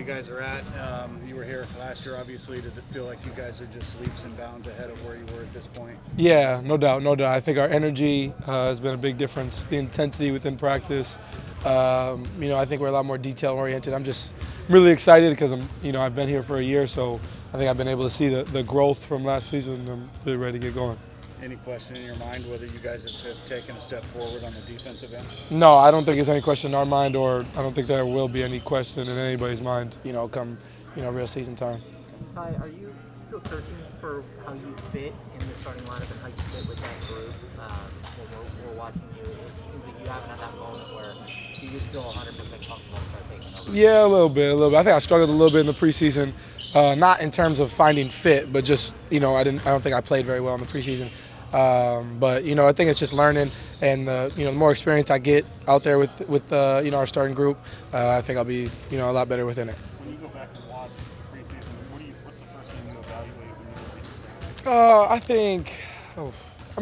guys are at. You were here last year, obviously. Does it feel like you guys are just leaps and bounds ahead of where you were at this point? Yeah, no doubt, no doubt. I think our energy has been a big difference. The intensity within practice. I think we're a lot more detail oriented. I'm just really excited because I've been here for a year, so I think I've been able to see the growth from last season. I'm really ready to get going. Any question in your mind whether you guys have taken a step forward on the defensive end? No, I don't think there's any question in our mind, or I don't think there will be any question in anybody's mind, come real season time. Ty, are you still searching for how you fit in the starting lineup and how you fit with that group? When we're watching you, it seems like you haven't had that moment where you just feel 100% comfortable start taking over. Yeah, a little bit. I think I struggled a little bit in the preseason, not in terms of finding fit, but just I don't think I played very well in the preseason. But I think it's just learning, and the more experience I get out there with our starting group, I think I'll be a lot better within it. When you go back and watch preseason, what's the first thing you evaluate when you look at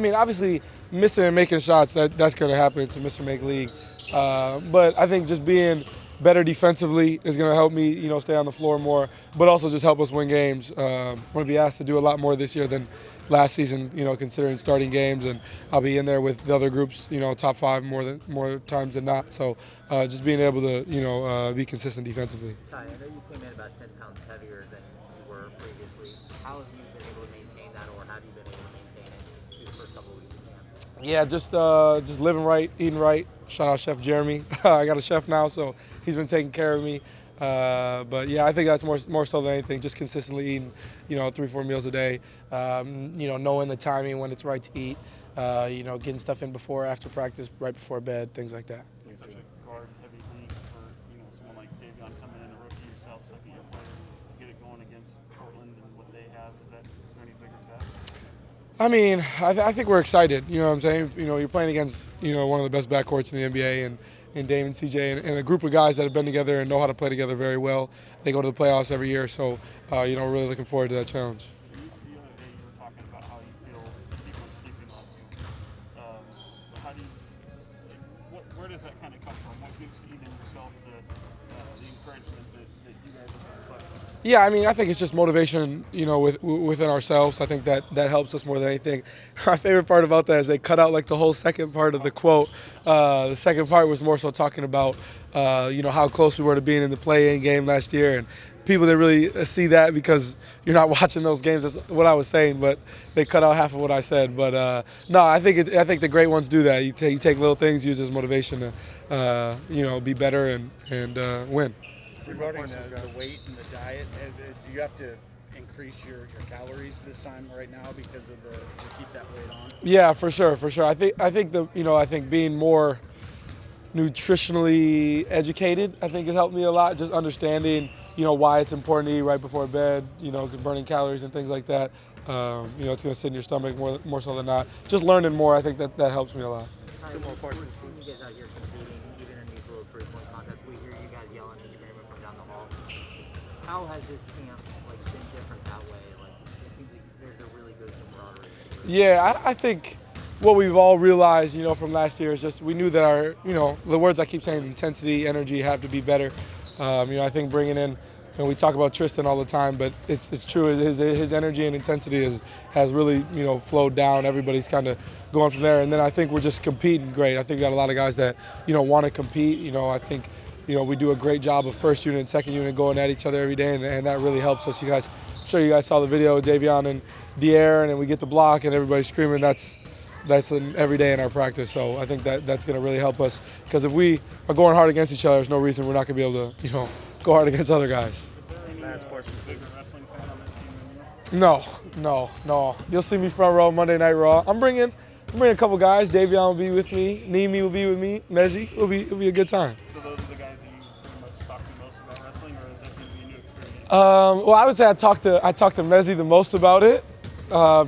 the Obviously missing and making shots, that's going to happen. It's a Mr. Make league, but I think just being better defensively is going to help me stay on the floor more, but also just help us win games. I'm going to be asked to do a lot more this year than last season, considering starting games, and I'll be in there with the other groups, top five more times than not. So just being able to, be consistent defensively. Ty, I know you came in about 10 pounds heavier than you were previously. How have you been able to maintain that, or have you been able to maintain it through the first couple of weeks of camp? Yeah, just living right, eating right. Shout out Chef Jeremy. I got a chef now, so he's been taking care of me. But yeah, I think that's more so than anything, just consistently eating, 3-4 meals a day, knowing the timing when it's right to eat, getting stuff in before, after practice, right before bed, things like that. It's such a guard-heavy league for someone like Davion coming in, a rookie yourself, second year player, to get it going against Portland and what they have. Is there any bigger test? I think we're excited. You know what I'm saying? You're playing against one of the best backcourts in the NBA, and Dame and CJ, and a group of guys that have been together and know how to play together very well. They go to the playoffs every year, so really looking forward to that challenge. The other day you were talking about how you feel people are sleeping on you. Where does that kind of come from? What gives even yourself the encouragement that you guys are going to suck? Yeah, I think it's just motivation, within ourselves. I think that helps us more than anything. My favorite part about that is they cut out like the whole second part of the quote. The second part was more so talking about, how close we were to being in the play-in game last year, and people didn't really see that because you're not watching those games. That's what I was saying, but they cut out half of what I said. But no, I think the great ones do that. You take little things, use as motivation to, be better and win. Regarding the weight and the diet, do you have to increase your calories this time right now because of to keep that weight on? Yeah, for sure. I think being more nutritionally educated, I think has helped me a lot. Just understanding, why it's important to eat right before bed, burning calories and things like that. It's going to sit in your stomach more so than not. Just learning more, I think that helps me a lot. Two more questions. When you guys out here competing, even in these little 3-point contests, we hear you guys yelling and screaming from down the hall. How has this camp been different that way? It seems like there's a really good camaraderie. Yeah, I think what we've all realized, from last year is just we knew that our, the words I keep saying, intensity, energy have to be better. I think bringing in, we talk about Tristan all the time, but it's true. His energy and intensity has really, flowed down. Everybody's kind of going from there. And then I think we're just competing great. I think we got a lot of guys that, want to compete. I think, we do a great job of first unit and second unit going at each other every day, and that really helps us. I'm sure you guys saw the video with Davion and De'Aaron, and we get the block and everybody's screaming. That's every day in our practice. So I think that's going to really help us, because if we are going hard against each other, there's no reason we're not going to be able to, go hard against other guys. Is there any last question? Bigger wrestling fan on this team than you? No. You'll see me front row Monday Night Raw. I'm bringing a couple guys. Davion will be with me. Nimi will be with me. Mezzi. It'll be a good time. So those are the guys that you pretty much talk to most about wrestling, or is that going to be a new experience? Well, I would say I talked to Mezzi the most about it.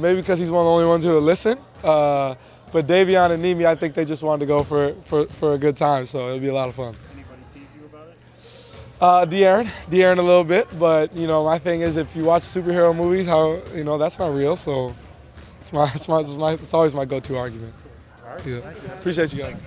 Maybe because he's one of the only ones who would listen. But Davion and Nimi, I think they just wanted to go for a good time, so it'll be a lot of fun. Anybody tease you about it? De'Aaron a little bit, but my thing is, if you watch superhero movies, how that's not real, so it's always my go-to argument. All right. Yeah. Appreciate you guys.